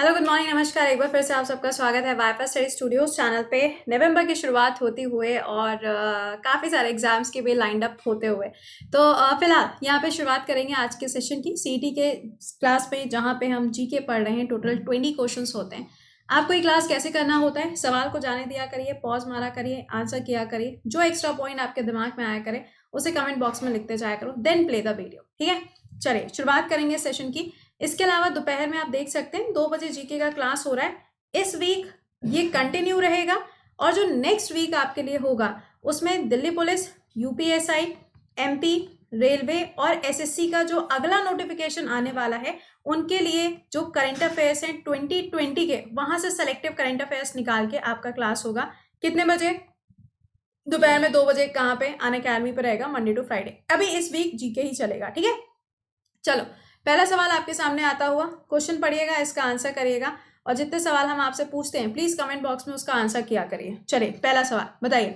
Hello, good morning, नमस्कार। एक बार फिर से आप सबका स्वागत है वाईफाई स्टडी स्टूडियोज चैनल पे। नवंबर की शुरुआत होती हुए और काफ़ी सारे एग्जाम्स के भी लाइंड अप होते हुए तो फिलहाल यहाँ पे शुरुआत करेंगे आज के सेशन की सीईटी के क्लास पे, जहाँ पे हम जीके पढ़ रहे हैं। टोटल 20 क्वेश्चंस होते हैं। आपको ये क्लास कैसे करना होता है, सवाल को जाने दिया करिए, पॉज मारा करिए, आंसर किया करिए। जो एक्स्ट्रा पॉइंट आपके दिमाग में आया करे उसे कमेंट बॉक्स में लिखते जाया करो, देन प्ले द वीडियो। ठीक है, चलिए शुरुआत करेंगे सेशन की। इसके अलावा दोपहर में आप देख सकते हैं 2 बजे जीके का क्लास हो रहा है। इस वीक ये कंटिन्यू रहेगा और जो नेक्स्ट वीक आपके लिए होगा उसमें Delhi police, UPSI, MP, railway और एसएससी का जो अगला नोटिफिकेशन आने वाला है उनके लिए जो करंट अफेयर्स हैं 2020 के, वहां से सेलेक्टिव करंट अफेयर्स निकाल के आपका क्लास होगा। कितने बजे? दोपहर में 2 बजे। कहाँ पे? अन अकेडमी पे रहेगा, मंडे टू फ्राइडे। अभी इस वीक जीके ही चलेगा। ठीक है, चलो पहला सवाल आपके सामने आता हुआ, क्वेश्चन पढ़िएगा, इसका आंसर करिएगा और जितने सवाल हम आपसे पूछते हैं प्लीज कमेंट बॉक्स में उसका आंसर किया करिए। चलिए पहला सवाल बताइए,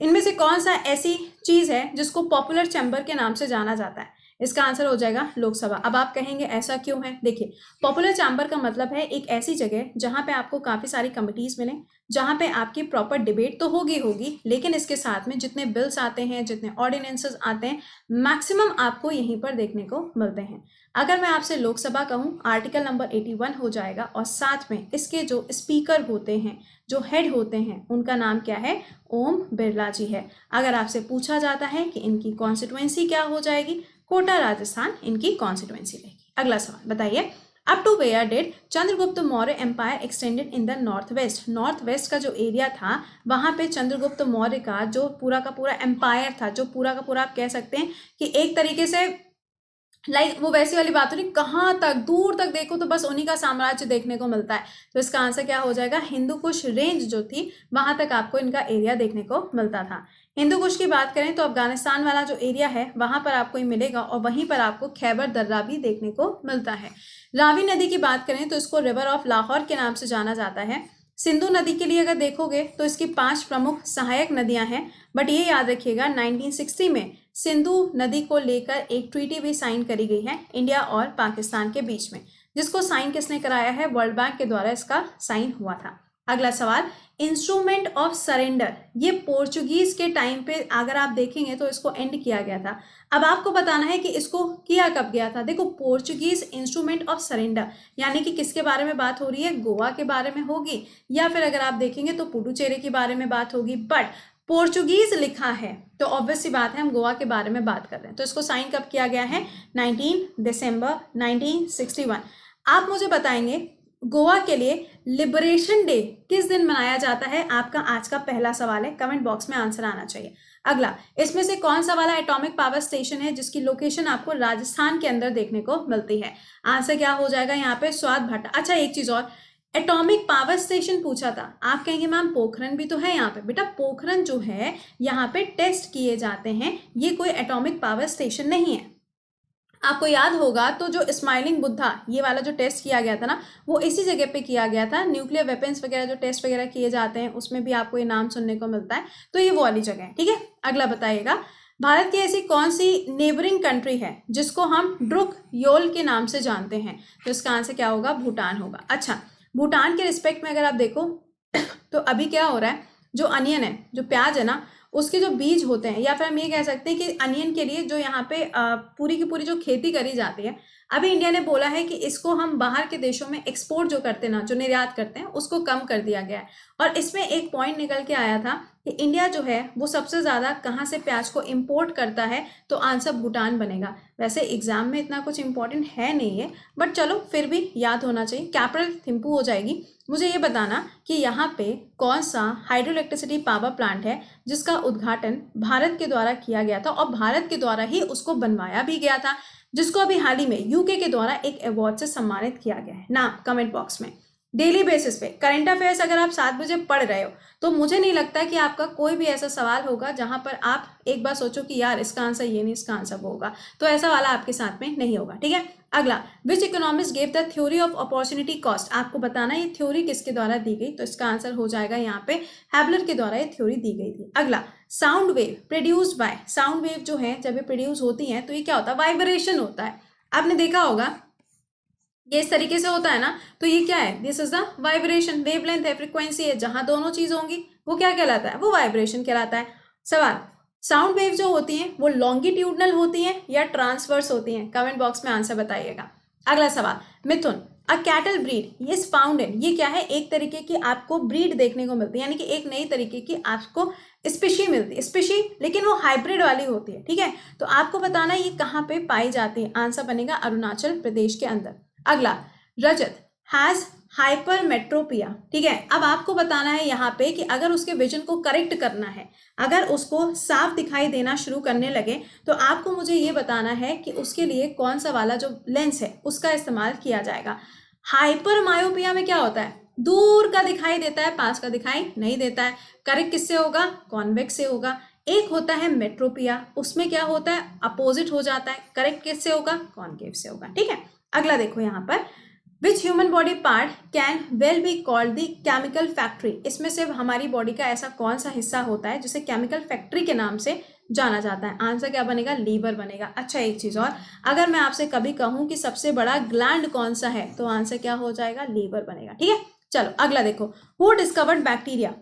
इनमें से कौन सा ऐसी चीज है जिसको पॉपुलर चैम्बर के नाम से जाना जाता है? इसका आंसर हो जाएगा लोकसभा। अब आप कहेंगे ऐसा क्यों है? देखिए, पॉपुलर चैम्बर का मतलब है एक ऐसी जगह जहां पे आपको काफी सारी कमिटीज मिले, जहां पे आपकी प्रॉपर डिबेट तो होगी, लेकिन इसके साथ में जितने बिल्स आते हैं, जितने ऑर्डिनेंसेस आते हैं, मैक्सिमम आपको यहीं पर देखने को मिलते हैं। अगर मैं आपसे लोकसभा कहूं, आर्टिकल नंबर 81 हो जाएगा और साथ में इसके जो स्पीकर होते हैं, जो हेड होते हैं, उनका नाम क्या है? ओम बिरला जी है। अगर आपसे पूछा जाता है कि इनकी कॉन्स्टिट्यूएंसी क्या हो जाएगी, कोटा राजस्थान इनकी कॉन्स्टिट्यूएंसी रहेगी। अगला सवाल बताइए, up to where did Chandragupta Maurya empire extended in the north west? North west का जो एरिया था वहां पे चंद्रगुप्त मौर्य का जो पूरा का पूरा एम्पायर था, जो पूरा का पूरा आप कह सकते हैं कि एक तरीके से वो वैसी वाली बात हो नहीं, कहाँ तक दूर तक देखो तो बस उन्हीं का साम्राज्य देखने को मिलता है। तो इसका आंसर क्या हो जाएगा? हिंदू कुश रेंज जो थी वहां तक आपको इनका एरिया देखने को मिलता था। हिंदू कुश की बात करें तो अफगानिस्तान वाला जो एरिया है वहां पर आपको ये मिलेगा और वहीं पर आपको खैबर दर्रा भी देखने को मिलता है। रावी नदी की बात करें तो इसको रिवर ऑफ लाहौर के नाम से जाना जाता है। सिंधु नदी के लिए अगर देखोगे तो इसकी 5 प्रमुख सहायक नदियां हैं, बट ये याद रखिएगा 1960 में सिंधु नदी को लेकर एक ट्रीटी भी साइन करी गई है इंडिया और पाकिस्तान के बीच में, जिसको साइन किसने कराया है? वर्ल्ड बैंक के द्वारा इसका साइन हुआ था। अगला सवाल, इंस्ट्रूमेंट ऑफ सरेंडर, ये पोर्चुगीज के टाइम पे अगर आप देखेंगे तो इसको एंड किया गया था। अब आपको बताना है कि इसको किया कब गया था। देखो, पोर्चुगीज इंस्ट्रूमेंट ऑफ सरेंडर यानी कि किसके बारे में बात हो रही है? गोवा के बारे में होगी, या फिर अगर आप देखेंगे तो पुडुचेरी के बारे में बात होगी, बट पोर्चुगीज लिखा है तो ऑब्वियस सी बात है हम गोवा के बारे में बात कर रहे हैं। तो इसको साइन कब किया गया है? 19 दिसंबर 1961। आप मुझे बताएंगे गोवा के लिए लिबरेशन डे किस दिन मनाया जाता है? आपका आज का पहला सवाल है, कमेंट बॉक्स में आंसर आना चाहिए। अगला, इसमें से कौन सा वाला एटॉमिक पावर स्टेशन है जिसकी लोकेशन आपको राजस्थान के अंदर देखने को मिलती है? आंसर क्या हो जाएगा यहाँ पे? स्वाद भट्टा। अच्छा, एक चीज और, एटॉमिक पावर स्टेशन पूछा था। आप कहेंगे मैम पोखरन भी तो है यहाँ पे। बेटा, पोखरन जो है यहाँ पे टेस्ट किए जाते हैं, ये कोई एटॉमिक पावर स्टेशन नहीं है। आपको याद होगा तो जो स्माइलिंग बुद्धा ये वाला जो टेस्ट किया गया था ना, वो इसी जगह पे किया गया था। न्यूक्लियर वेपन्स वगैरह जो टेस्ट वगैरह किए जाते हैं उसमें भी आपको ये नाम सुनने को मिलता है, तो ये वो वाली जगह है। ठीक है, अगला बताइएगा, भारत की ऐसी कौन सी नेबरिंग कंट्री है जिसको हम ड्रुक योल के नाम से जानते हैं? तो इसका आंसर क्या होगा? भूटान होगा। अच्छा, भूटान के रिस्पेक्ट में अगर आप देखो तो अभी क्या हो रहा है, जो अनियन है, जो प्याज है ना, उसके जो बीज होते हैं, या फिर हम ये कह सकते हैं कि अनियन के लिए जो यहाँ पे पूरी की पूरी जो खेती करी जाती है, अभी इंडिया ने बोला है कि इसको हम बाहर के देशों में एक्सपोर्ट जो करते हैं ना, जो निर्यात करते हैं, उसको कम कर दिया गया है। और इसमें एक पॉइंट निकल के आया था कि इंडिया जो है वो सबसे ज्यादा कहाँ से प्याज को इम्पोर्ट करता है, तो आंसर भूटान बनेगा। वैसे एग्जाम में इतना कुछ इंपॉर्टेंट है नहीं है, बट चलो फिर भी याद होना चाहिए। कैपिटल थिम्पू हो जाएगी। मुझे ये बताना कि यहाँ पे कौन सा हाइड्रो इलेक्ट्रिसिटी पावर प्लांट है जिसका उद्घाटन भारत के द्वारा किया गया था और भारत के द्वारा ही उसको बनवाया भी गया था, जिसको अभी हाल ही में यूके के द्वारा एक अवार्ड से सम्मानित किया गया है ना? कमेंट बॉक्स में। डेली बेसिस पे करंट अफेयर्स अगर आप 7 बजे पढ़ रहे हो तो मुझे नहीं लगता कि आपका कोई भी ऐसा सवाल होगा जहां पर आप एक बार सोचो कि यार इसका आंसर ये नहीं, इसका आंसर वो होगा। तो ऐसा वाला आपके साथ में नहीं होगा। ठीक है, अगला, which economist gave the theory of opportunity cost? आपको बताना ये थ्योरी किसके द्वारा दी गई, तो इसका आंसर हो जाएगा यहाँ पे हैबलर के द्वारा ये थ्योरी दी गई थी। अगला, sound wave produced by, sound wave जो है जब ये प्रोड्यूस होती है तो ये क्या होता है? वाइब्रेशन होता है। आपने देखा होगा ये इस तरीके से होता है ना, तो ये क्या है, this is the vibration, wavelength है, फ्रीक्वेंसी है, जहां दोनों चीज होंगी वो क्या कहलाता है, वो वाइब्रेशन कहलाता है। सवाल, साउंड वेव जो होती हैं वो लॉन्गिट्यूडनल होती हैं या ट्रांसवर्स होती हैं, कमेंट बॉक्स में आंसर बताइएगा। अगला सवाल, Mithun, a cattle breed is found in, ये क्या है, एक तरीके की आपको ब्रीड देखने को मिलती है, यानी कि एक नई तरीके की आपको स्पीशी मिलती है, स्पीशी लेकिन वो हाइब्रिड वाली होती है, ठीक है। तो आपको बताना ये कहाँ पे पाई जाती है, आंसर बनेगा अरुणाचल प्रदेश के अंदर। अगला, रजत हैज हाइपरमेट्रोपिया, ठीक है। अब आपको बताना है यहाँ पे कि अगर उसके विजन को करेक्ट करना है, अगर उसको साफ दिखाई देना शुरू करने लगे, तो आपको मुझे ये बताना है कि उसके लिए कौन सा वाला जो लेंस है उसका इस्तेमाल किया जाएगा। हाइपर मायोपिया में क्या होता है, दूर का दिखाई देता है, पास का दिखाई नहीं देता है। करेक्ट किससे होगा, कॉन्वेक्स से होगा। एक होता है मेट्रोपिया, उसमें क्या होता है, अपोजिट हो जाता है। करेक्ट किससे होगा, कॉन्केव से होगा, ठीक है। अगला देखो यहाँ पर, which human body part can well be called the chemical factory, इसमें से हमारी बॉडी का ऐसा कौन सा हिस्सा होता है जिसे केमिकल फैक्ट्री के नाम से जाना जाता है, आंसर क्या बनेगा, लीवर बनेगा। अच्छा एक चीज और, अगर मैं आपसे कभी कहूं कि सबसे बड़ा ग्लैंड कौन सा है, तो आंसर क्या हो जाएगा, लीवर बनेगा, ठीक है। चलो अगला देखो, हु डिस्कवर्ड बैक्टीरिया,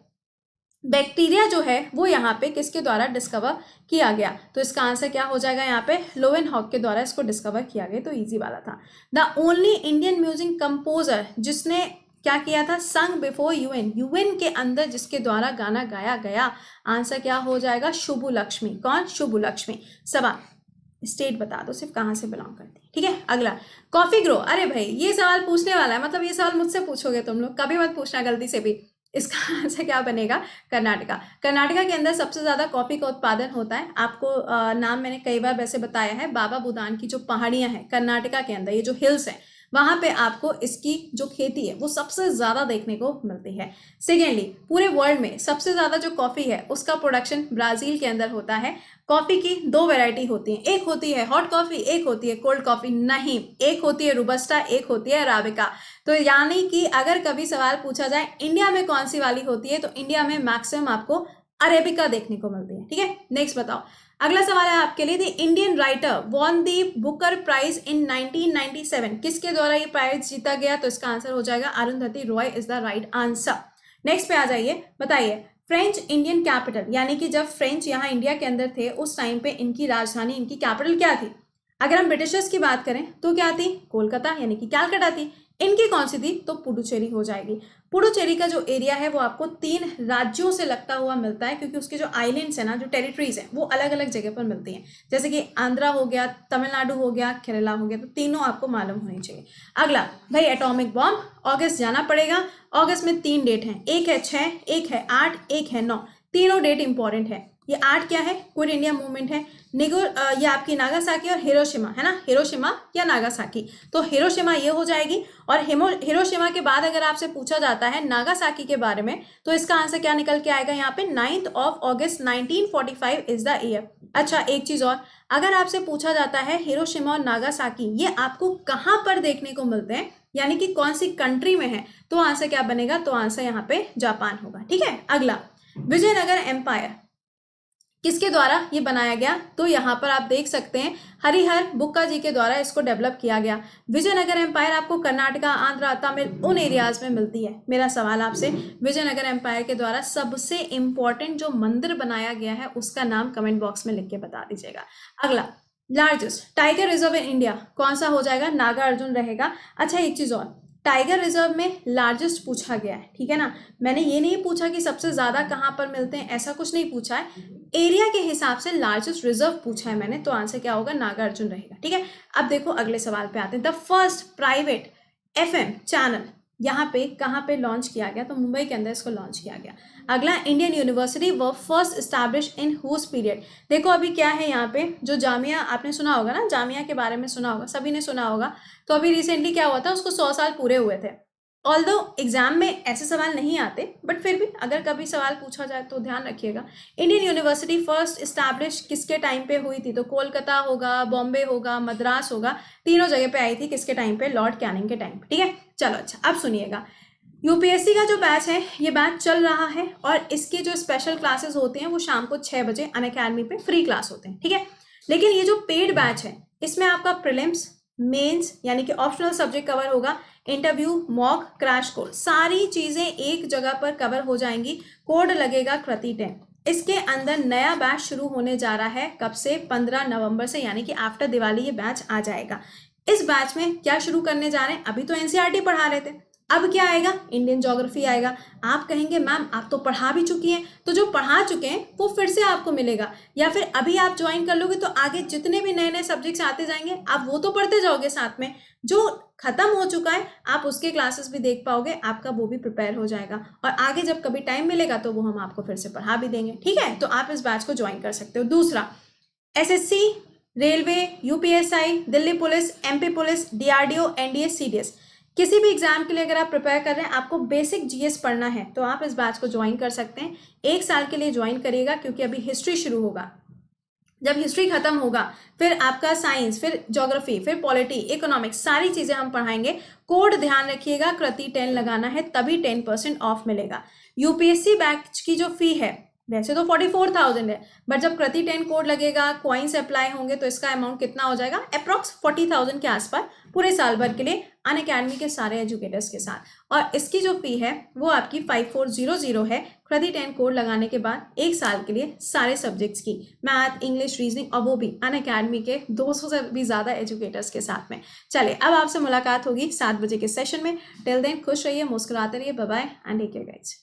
बैक्टीरिया जो है वो यहाँ पे किसके द्वारा डिस्कवर किया गया, तो इसका आंसर क्या हो जाएगा, यहाँ पे लोवेनहॉक के द्वारा इसको डिस्कवर किया गया, तो इजी वाला था। The only Indian music composer जिसने क्या किया था, संग बिफोर यूएन, यूएन के अंदर जिसके द्वारा गाना गाया गया, आंसर क्या हो जाएगा, शुभु लक्ष्मी। कौन, शुभु लक्ष्मी। सवाल, स्टेट बता दो सिर्फ कहाँ से बिलोंग करती है, ठीक है। अगला, कॉफी ग्रो, अरे भाई ये सवाल पूछने वाला है, मतलब ये सवाल मुझसे पूछोगे तुम लोग, कभी मत पूछना गलती से भी। इसका आंसर क्या बनेगा, कर्नाटका। कर्नाटका के अंदर सबसे ज्यादा कॉफी का उत्पादन होता है। आपको नाम मैंने कई बार वैसे बताया है, बाबा बुदान की जो पहाड़ियां हैं कर्नाटका के अंदर, ये जो हिल्स हैं, वहां पे आपको इसकी जो खेती है वो सबसे ज्यादा देखने को मिलती है। सेकेंडली, पूरे वर्ल्ड में सबसे ज्यादा जो कॉफी है उसका प्रोडक्शन ब्राजील के अंदर होता है। कॉफी की दो वैरायटी होती है, एक होती है हॉट कॉफी, एक होती है कोल्ड कॉफी। नहीं, एक होती है रोबस्टा, एक होती है अराबिका। तो यानी कि अगर कभी सवाल पूछा जाए इंडिया में कौन सी वाली होती है, तो इंडिया में मैक्सिमम आपको अरेबिका देखने को मिलती है, ठीक है। नेक्स्ट बताओ, अगला सवाल है आपके लिए, the Indian writer won the Booker prize in 1997, किसके द्वारा ये प्राइज जीता गया, तो इसका आंसर हो जाएगा Arundhati Roy is the right answer. Next पे आ जाइए, बताइए फ्रेंच इंडियन कैपिटल, यानी कि जब फ्रेंच यहाँ इंडिया के अंदर थे उस टाइम पे इनकी राजधानी, इनकी कैपिटल क्या थी। अगर हम ब्रिटिशर्स की बात करें तो क्या थी, कोलकाता यानी कि कैलकाटा थी। इनकी कौन सी थी, तो पुडुचेरी हो जाएगी। पुडुचेरी का जो एरिया है वो आपको 3 राज्यों से लगता हुआ मिलता है, क्योंकि उसके जो आइलैंड्स है ना, जो टेरिटरीज है, वो अलग अलग जगह पर मिलती हैं, जैसे कि आंध्रा हो गया, तमिलनाडु हो गया, केरला हो गया, तो तीनों आपको मालूम होनी चाहिए। अगला भाई, एटॉमिक बॉम्ब, अगस्त जाना पड़ेगा। अगस्त में 3 डेट हैं, एक है 6, एक है 8, एक है 9, तीनों डेट इंपॉर्टेंट है। ये 8 क्या है, क्विट इंडिया मूवमेंट है। ये आपकी नागासाकी और हिरोशिमा है ना, हिरोशिमा या नागासाकी, तो हिरोशिमा ये हो जाएगी। और हिरोशिमा के बाद अगर आपसे पूछा जाता है नागासाकी के बारे में, तो इसका आंसर क्या निकल के आएगा, यहाँ पे 9 अगस्त 1945 इज द ईयर। अच्छा एक चीज और, अगर आपसे पूछा जाता है हिरोशिमा और नागासाकी ये आपको कहाँ पर देखने को मिलते हैं, यानी कि कौन सी कंट्री में है, तो आंसर क्या बनेगा, तो आंसर यहाँ पे जापान होगा, ठीक है। अगला, विजयनगर एम्पायर किसके द्वारा ये बनाया गया, तो यहाँ पर आप देख सकते हैं हरिहर बुक्का जी के द्वारा इसको डेवलप किया गया। विजयनगर एम्पायर आपको कर्नाटका, आंध्र, तमिल उन एरियाज में मिलती है। मेरा सवाल आपसे, विजयनगर एम्पायर के द्वारा सबसे इंपॉर्टेंट जो मंदिर बनाया गया है उसका नाम कमेंट बॉक्स में लिख के बता दीजिएगा। अगला, largest tiger reserve in India कौन सा हो जाएगा, नागार्जुन रहेगा। अच्छा एक चीज और, टाइगर रिजर्व में लार्जेस्ट पूछा गया है, ठीक है ना, मैंने ये नहीं पूछा कि सबसे ज्यादा कहाँ पर मिलते हैं, ऐसा कुछ नहीं पूछा है, एरिया के हिसाब से लार्जेस्ट रिजर्व पूछा है मैंने, तो आंसर क्या होगा, नागार्जुन रहेगा, ठीक है। अब देखो अगले सवाल पे आते हैं, the first private FM channel यहाँ पे कहाँ पे लॉन्च किया गया, तो मुंबई के अंदर इसको लॉन्च किया गया। अगला, Indian university was first established in whose period. देखो अभी क्या है यहाँ पे, जो जामिया आपने सुना होगा ना, जामिया के बारे में सुना होगा, सभी ने सुना होगा, तो अभी रिसेंटली क्या हुआ था, उसको 100 साल पूरे हुए थे। ऑल्दो एग्जाम में ऐसे सवाल नहीं आते, बट फिर भी अगर कभी सवाल पूछा जाए तो ध्यान रखिएगा। इंडियन यूनिवर्सिटी फर्स्ट इस्टेब्लिश किसके टाइम पे हुई थी, तो कोलकाता होगा, बॉम्बे होगा, मद्रास होगा, तीनों जगह पे आई थी, किसके टाइम पे, लॉर्ड कैनिंग के टाइम, ठीक है। चलो अच्छा अब सुनिएगा, यूपीएससी का जो बैच है ये बैच चल रहा है, और इसके जो स्पेशल क्लासेस होते हैं वो शाम को 6 बजे अनअकैडमी पे फ्री क्लास होते हैं, ठीक है। लेकिन ये जो पेड बैच है इसमें आपका प्रीलिम्स, मेंस यानी कि ऑप्शनल सब्जेक्ट कवर होगा, इंटरव्यू, मॉक, क्रैश कोर्स, सारी चीजें एक जगह पर कवर हो जाएंगी। कोड लगेगा कृति 10। इसके अंदर नया बैच शुरू होने जा रहा है, कब से? 15 नवंबर से, यानी कि आफ्टर दिवाली ये बैच आ जाएगा। इस बैच में क्या शुरू करने जा रहे हैं? अभी तो एनसीईआरटी पढ़ा रहे थे, अब क्या आएगा? इंडियन ज्योग्राफी आएगा। आप कहेंगे मैम आप तो पढ़ा भी चुकी हैं, तो जो पढ़ा चुके हैं वो फिर से आपको मिलेगा, या फिर अभी आप ज्वाइन कर लोगे तो आगे जितने भी नए नए सब्जेक्ट्स आते जाएंगे आप वो तो पढ़ते जाओगे, साथ में जो खत्म हो चुका है आप उसके क्लासेस भी देख पाओगे, आपका वो भी प्रिपेयर हो जाएगा, और आगे जब कभी टाइम मिलेगा तो वो हम आपको फिर से पढ़ा भी देंगे। ठीक है, तो आप इस बैच को ज्वाइन कर सकते हो। दूसरा, SSC, railway, UPSI, Delhi police, MP police, DRDO, NDA, CDS, किसी भी एग्जाम के लिए अगर आप प्रिपेयर कर रहे हैं, आपको बेसिक जीएस पढ़ना है, तो आप इस बैच को ज्वाइन कर सकते हैं। 1 साल के लिए ज्वाइन करिएगा, क्योंकि अभी हिस्ट्री शुरू होगा। जब हिस्ट्री खत्म होगा फिर आपका साइंस, फिर ज्योग्राफी, फिर पॉलिटी, इकोनॉमिक्स, सारी चीजें हम पढ़ाएंगे। कोड ध्यान रखिएगा, कृति 10 लगाना है, तभी 10% ऑफ मिलेगा। यूपीएससी बैच की जो फी है वैसे तो 44,000 है, बट जब कृति 10 कोड लगेगा, कॉइन्स अप्लाई होंगे, तो इसका अमाउंट कितना हो जाएगा? अप्रॉक्स 40,000 के आसपास, पूरे साल भर के लिए अनअकैडमी के सारे एजुकेटर्स के साथ। और इसकी जो फी है वो आपकी 5400 है, कृति 10 कोड लगाने के बाद 1 साल के लिए सारे सब्जेक्ट्स की, मैथ, इंग्लिश, रीजनिंग, और वो भी अनअकैडमी के 200 से भी ज़्यादा एजुकेटर्स के साथ में। चलिए, अब आपसे मुलाकात होगी 7 बजे के सेशन में। टिल देन खुश रहिए, मुस्कुराते रहिए, bye bye and take care guys.